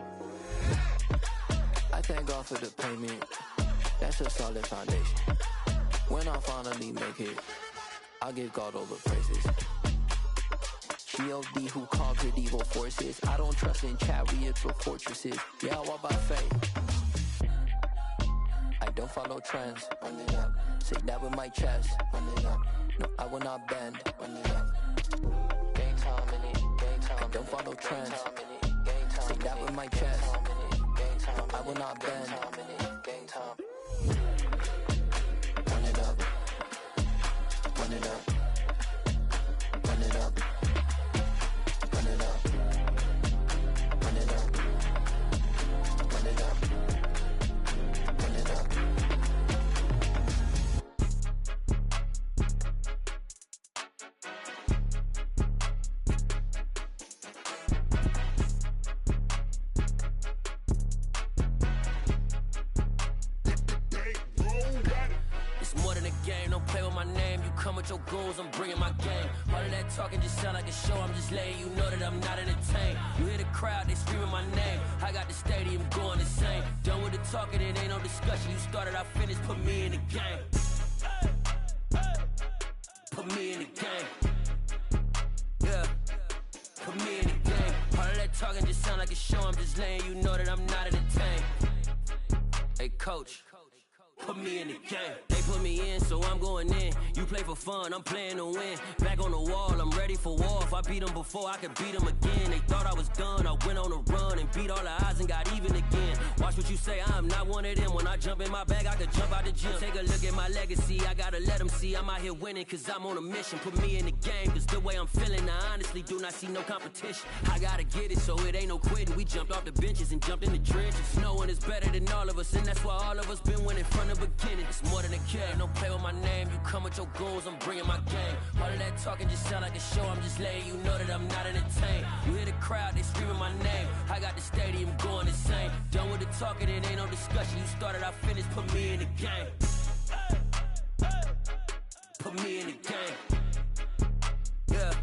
I thank God for the payment. That's a solid foundation. When I finally make it, I'll give God all the praises. G.O.D. who conquered evil forces. I don't trust in chariots or fortresses. Yeah, I walk by faith. I don't follow trends. Run it up. Say that with my chest. Run it up. No, I will not bend. Run it up. Game time in it. Game time. I don't follow trends. Say that with my chest. No, I will not bend. Game time. Run it up. Run it up. Run it up. Run it up. Run it up. Run it up. Run it up. come with your goons, I'm bringing my game. All of that talking just sound like a show, I'm just letting you know that I'm not entertained. You hear the crowd, they screaming my name. I got the stadium going insane. Done with the talking, it ain't no discussion. You started, I finished, put me in the game. Put me in the game. Yeah, put me in the game. All of that talking just sound like a show, I'm just letting you know that I'm not entertained. Hey, coach, put me in the game. They put me in, so I'm going in. You play for fun, I'm playing to win. Back on the wall, I'm ready for war. If I beat them before, I could beat them again. They thought I was done, I went on a run and beat all the odds and got even again. Watch what you say, I'm not one of them. When I jump in my bag, I could jump out the gym. Take a look at my legacy, I gotta let them see I'm out here winning, cause I'm on a mission. Put me in the game, cause the way I'm feeling, I honestly do not see no competition. I gotta get it, so it ain't no quitting. We jumped off the benches and jumped in the trenches. No one is better than all of us, and that's why all of us been winning from the beginning. It's more than a game, don't play with my name. You come with your goons, I'm bringing my game. All of that talking just sound like a show, I'm just letting you know that I'm not entertained. You hear the crowd, they screaming my name. I got the stadium going insane. Done with the talking, it ain't no discussion. You started, I finished, put me in the game. Put me in the game. Yeah,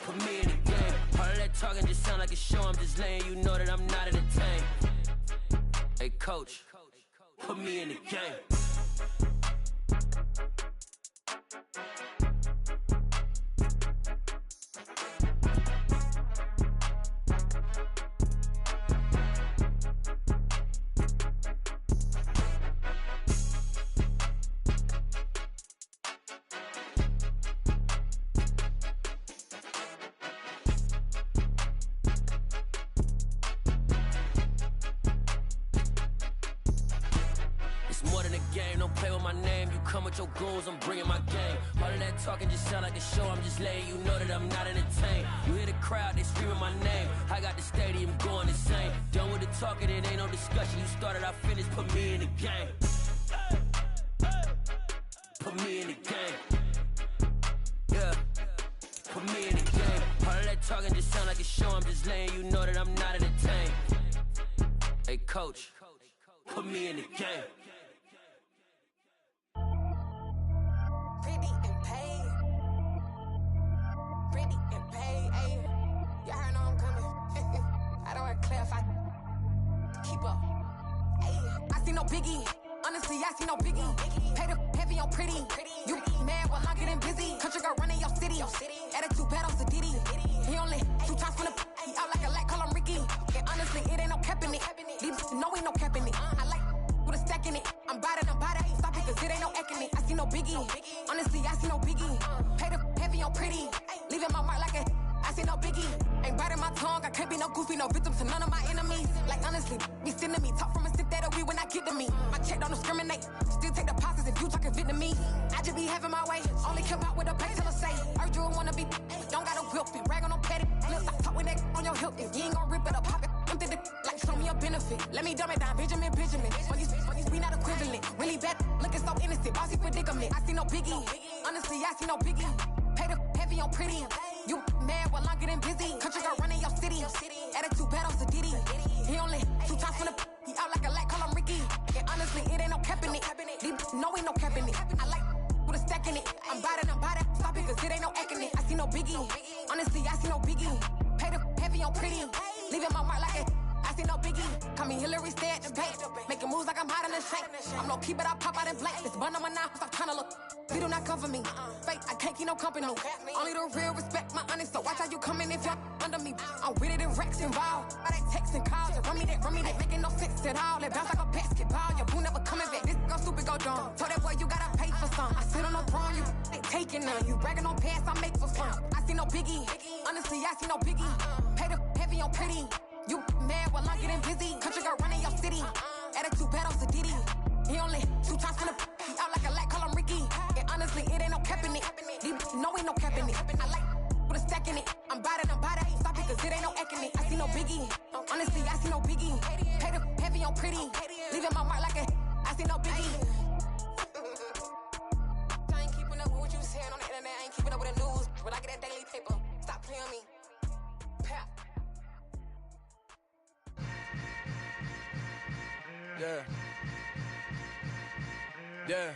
put me in the game. All of that talking just sound like a show, I'm just letting you know that I'm not entertained. Hey, coach, put me in the game. Your goons, I'm bringing my game. All of that talking just sound like a show, I'm just letting you know that I'm not entertained. You hear the crowd, they screaming my name. I got the stadium going insane. Done with the talking, it ain't no discussion. You started, I finished, put me in the game. Put me in the game. Yeah, put me in the game. All of that talking just sound like a show, I'm just letting you know that I'm not entertained. Hey, coach, put me in the game. No biggie, honestly, I see no biggie. Pay the heavy on pretty. You mad while I'm getting busy. Country girl running your city. Attitude bad on the Diddy. He only 2 times from the he out like a light, call him Ricky. And honestly, it ain't no cap in it. These know ain't no cap in it. I like with a stack in it. I'm bad, stop it, cause it ain't no eck in it. I see no biggie, honestly, I see no biggie. Pay the heavy on pretty. Leaving my mark like a I see no biggie. Ain't biting my tongue, I can't be no goofy, no victim to none of my enemies. Like honestly, be sending me talk from a sip that'll be when I get to me. My check don't discriminate, still take deposits if you talking Vietnamese. I just be having my way, only come out with a bank till I say. Urge you wanna be, don't got a whip it, rag on no petty. Look, I talk with that on your hip, if you ain't gon' rip it or pop it. Empty the like show me a benefit. Let me dumb it down, Benjamin. For you we not equivalent. Really bad, looking so innocent, bossy predicament. I see no biggie, honestly, I see no biggie. Pay the heavy on pretty. You mad while I'm getting busy. Country girl running your city. Attitude bad on the Diddy. He only 2 times from the he out like a light, call him Ricky. And honestly, it ain't no cap in it. These know ain't no cap in it. I like with a stack in it. I'm bad, stop it, cause it ain't no eck in it. I see no biggie. Honestly, I see no biggie. Pay the heavy on pretty. Leaving my mark like a I see no biggie. Call me Hillary, stay at the bank. Making moves like I'm hot in the shank. I'm low key, but I pop out in blank. This bun on my knife, stop trying to look. They do not come for me. Fake, I can't keep no company. Only the real respect my honest. So watch how you coming if you're under me. I'm with it and Rex involved. All that texting calls, run me that, making no sense at all. It bounce like a basketball. Your boo never coming back. This go stupid, go dumb. Told that boy you gotta pay for some. I sit on the throne, you ain't taking none. You bragging on pants, I make for fun. I see no biggie. Honestly, I see no biggie. Pay the heavy on pretty. You mad while I'm getting busy. Country girl running your city. Attitude bad on the Diddy. He only 2 times from the he out like a light, call him Ricky. And honestly, it ain't no cap in it. These know ain't no cap in it. I like with a stack in it. I'm bad, stop it, cause it ain't no eck in it. I see no biggie. Honestly, I see no biggie. Pay the heavy on pretty. Leaving my mark like a I see no biggie. I ain't keeping up with what you saying on the internet. I ain't keeping up with the news. But I get that daily paper. Stop playing on me. Pap. Yeah.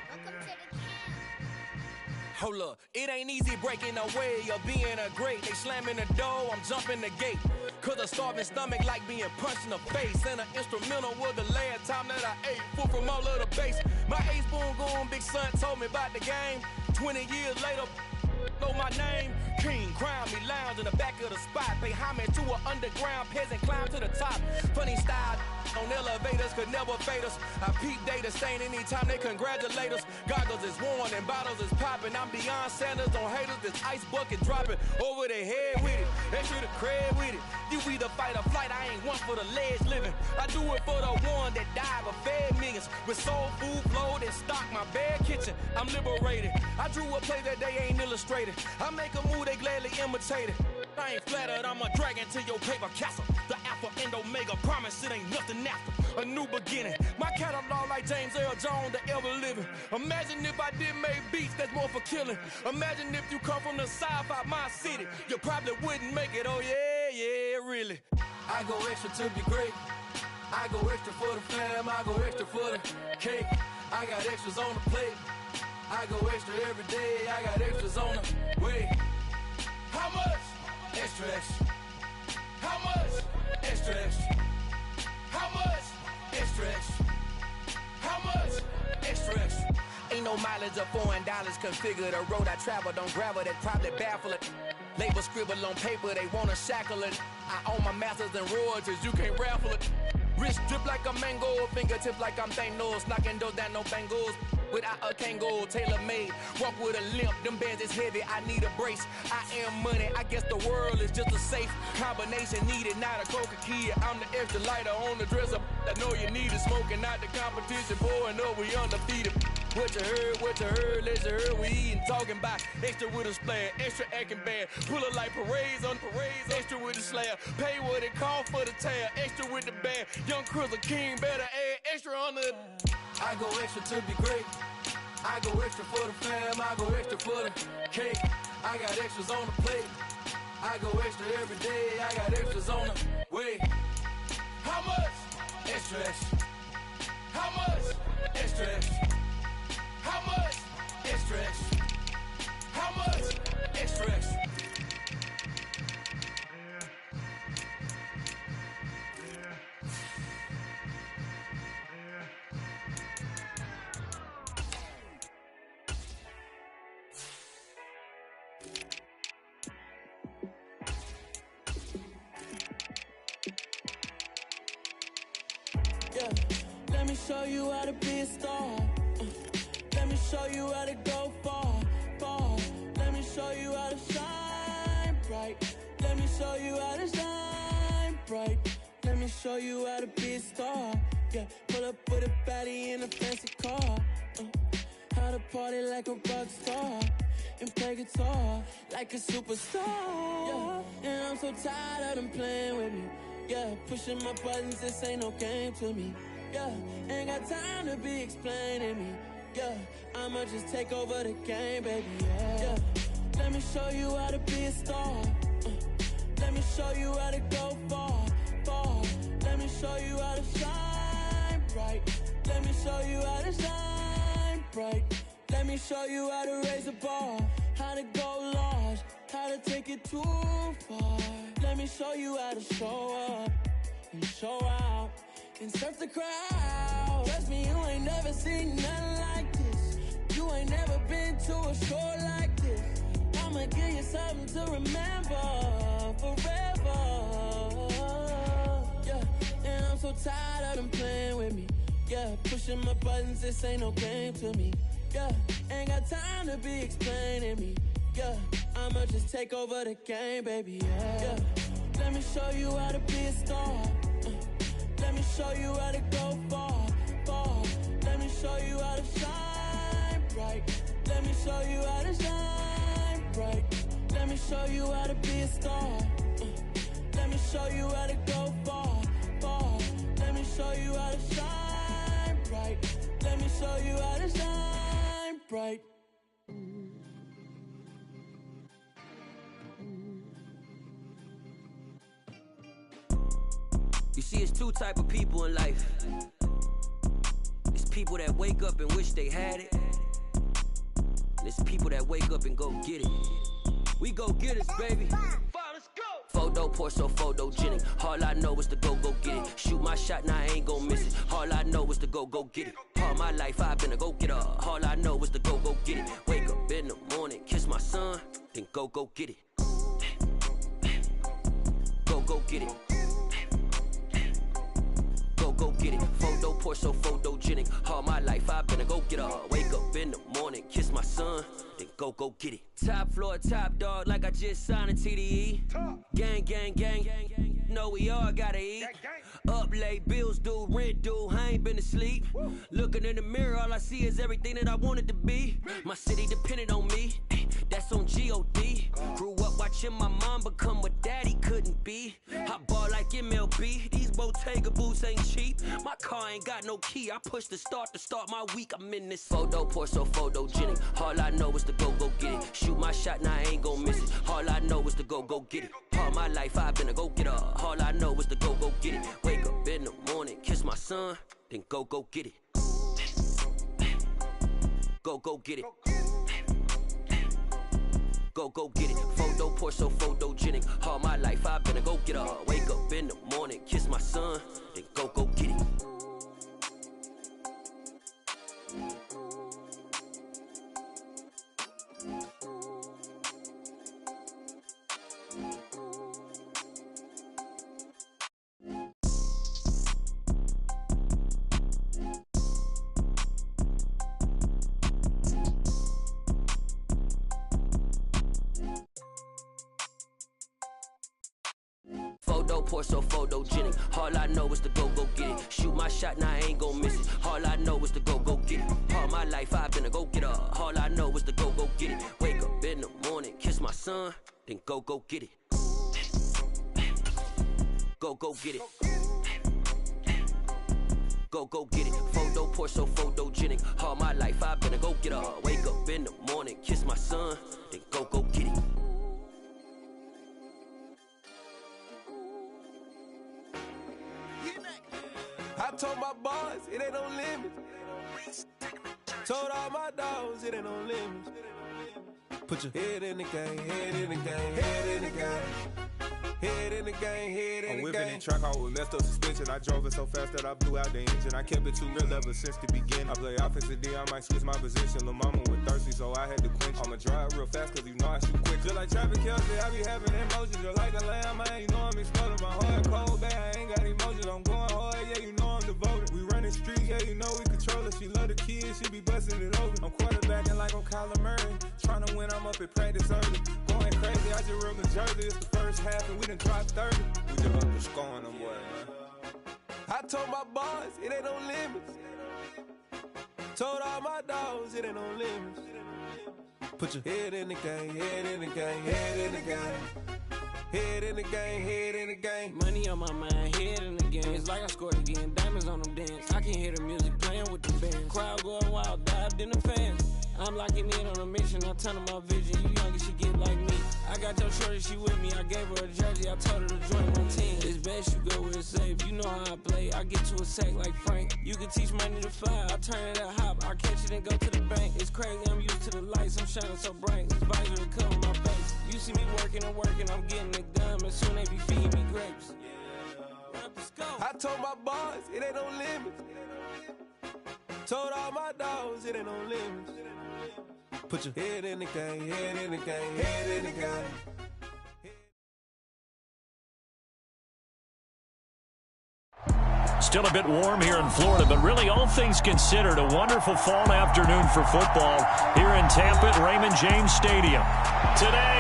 Welcome to Hold up, it ain't easy breaking away or being a great. They slamming the door, I'm jumping the gate. Cause a starving stomach like being punched in the face. And an instrumental was the last time that I ate. Full from all of the bass. My ace boom goon, big son told me about the game. 20 years later, know my name. King, crown me, lounge in the back of the spot. Pay homage to an underground peasant, climb to the top. Funny style on elevators could never fade us. I peep data stain anytime they congratulate us. Goggles is worn and bottles is popping. I'm beyond Sanders on haters. This ice bucket dropping over their head with it. They should have cred with it. You either fight or flight. I ain't one for the ledge living. I do it for the one that died but fed millions. With soul food flowed and stock my bad kitchen. I'm liberated. I drew a play that they ain't illustrated. I make a move they gladly imitate it. I ain't flattered, I'm a dragon to your paper castle. The Alpha and Omega, promise it ain't nothing after. A new beginning. My catalog like James Earl Jones, the ever living. Imagine if I did make beats that's more for killing. Imagine if you come from the south out my city. You probably wouldn't make it, oh yeah, really. I go extra to be great. I go extra for the fam, I go extra for the cake. I got extras on the plate. I go extra every day, I got extras on the way. How much? Extra, extra. How much? Extra, extra. How much? Extra, extra. How much? Extra, extra. Ain't no mileage of $4 configure the road I travel. Don't gravel that probably baffle it. Label scribble on paper, they wanna shackle it. I own my masters and royalties, you can't raffle it. Wrist drip like a mango, fingertip like I'm Thanos. Knocking those down, no bangles. Without a Kango, tailor-made. Walk with a limp, them bands is heavy, I need a brace. I am money, I guess the world is just a safe combination needed, not a coca key. I'm the extra lighter on the dresser. I know you need it, smoking out the competition, pouring up, we undefeated. What you heard, let you heard, we eatin', talking about extra with a splash, extra acting bad. Pull it like parades on parades, extra with the slab. Pay what it cost for the tail, extra with the band. Young Chris, a king, better add extra on the... I go extra to be great. I go extra for the fam, I go extra for the cake. I got extras on the plate. I go extra every day, I got extras on the way. How much? Extra, extra. How much? Extra, extra. How much? Extra, extra. How much? Extra, extra. Let me show you how to be a star. Let me show you how to go far, far. Let me show you how to shine bright. Let me show you how to shine bright. Let me show you how to be a star. Yeah, pull up with a baddie in a fancy car. How to party like a rock star and play guitar like a superstar. Yeah, and I'm so tired of them playing with me. Yeah, pushing my buttons, this ain't no game to me. Yeah, ain't got time to be explaining me. Yeah, I'ma just take over the game, baby. Yeah, let me show you how to be a star. Let me show you how to go far, far. Let me show you how to shine bright. Let me show you how to shine bright. Let me show you how to raise a bar, how to go large, how to take it too far. Let me show you how to show up and show out and surf the crowd. Trust me, you ain't never seen nothing like this. You ain't never been to a show like this. I'ma give you something to remember forever. Yeah, and I'm so tired of them playing with me. Yeah, pushing my buttons, this ain't no game to me. Yeah, ain't got time to be explaining me. Yeah, I'ma just take over the game, baby. Yeah, let me show you how to be a star. Let me show you how to go far, far. Let me show you how to shine bright. Let me show you how to shine bright. Let me show you how to be a star. Let me show you how to go far, far. Let me show you how to shine bright. Let me show you how to shine bright. You see, it's two type of people in life. It's people that wake up and wish they had it. There's people that wake up and go get it. We go get it, baby. Let's go. Photo pour so photogenic. All I know is to go get it. Shoot my shot, now I ain't gon' miss it. All I know is to go get it. All my life I've been a go getter. All I know is to go get it. Wake up in the morning, kiss my son, then go get it. Go get it. Go get it. Photo pour so photogenic. All my life I've been a go getter. Wake up in the morning, kiss my son, then go get it. Top floor, top dog, like I just signed a TDE. Gang, gang, gang, gang. Know we all gotta eat. Up late, bills due, rent due, I ain't been asleep. Looking in the mirror, all I see is everything that I wanted to be. My city depended on me, that's on G.O.D. Grew up watching my mom become what daddy couldn't be. I ball like MLB, these Bottega boots ain't cheap. My car ain't got no key, I push the start to start my week. I'm in this photo pour so photogenic. All I know is to go get it. Shoot my shot, now I ain't gon' miss it. All I know is to go get it. All my life I've been a go getter. All I know is to go get it. Wake up in the morning, kiss my son, then go get it. Go get it. Go get it. Photo pour so photogenic. All my life I've been a go getter. Wake up in the morning, kiss my son, then go get it. Photo pour so photogenic. All I know is to go get it. Shoot my shot, now I ain't gon' miss it. All I know is to go get it. All my life I've been a go getter. All I know is to go get it. Wake up in the morning, kiss my son, then go get it. Go get it. Go get it. Photo pour so photogenic. All my life I've been a go getter. Wake up in the morning, kiss my son, then go get it. I told my boys it ain't no limits. Told all my dogs it ain't no limits. Put your head in the game, head in the game, head in the game. Head in the game, head in the game. I'm whipping in track out with messed up suspension. I drove it so fast that I blew out the engine. I kept it too real ever since the beginning. I play offensive D, I might switch my position. Lil' mama was thirsty, so I had to quench. I'ma drive real fast, cause you know I shoot quick. Just like Travis Kelsey, I be having emotions. Just like a lamb, man, you know I'm exploding. My heart cold, bad, I ain't got emotions. I'm going hard, yeah, you know I'm devoted. We running streets, yeah, you know we control it. She love the kids, she be busting it over. I'm quarterbacking like I'm Kyler Murray. Trying to win, I'm up at practice early. Going crazy, I just real the jersey. It's the first half and we done dropped 30. We just up the scoring them, boy, man. I told my boys it ain't no limits. Told all my dogs it ain't no limits. Put your head in the game, head in the game, head in the game. Head in the game, head in the game. Money on my mind, head in the game. It's like I scored again, diamonds on them dance. I can hear the music playing with the band. Crowd going wild, dived in the fans. I'm locking in on a mission, I'm turning my vision. You young and she get like me. I got your shorty, she with me. I gave her a jersey, I told her to join my team. It's best you go where it's safe. You know how I play, I get to a sack like Frank. You can teach money to fly, I turn it at hop. I catch it and go to the bank. It's crazy, I'm used to the lights, I'm shining so bright. This visor to cover my face. You see me working and working, I'm getting it done. And soon they be feeding me grapes. I told my boys it ain't no limits. Told all my dogs it ain't no limits. Put your head in the game, head in the game, head in the game. Still a bit warm here in Florida, but really all things considered, a wonderful fall afternoon for football here in Tampa at Raymond James Stadium. Today,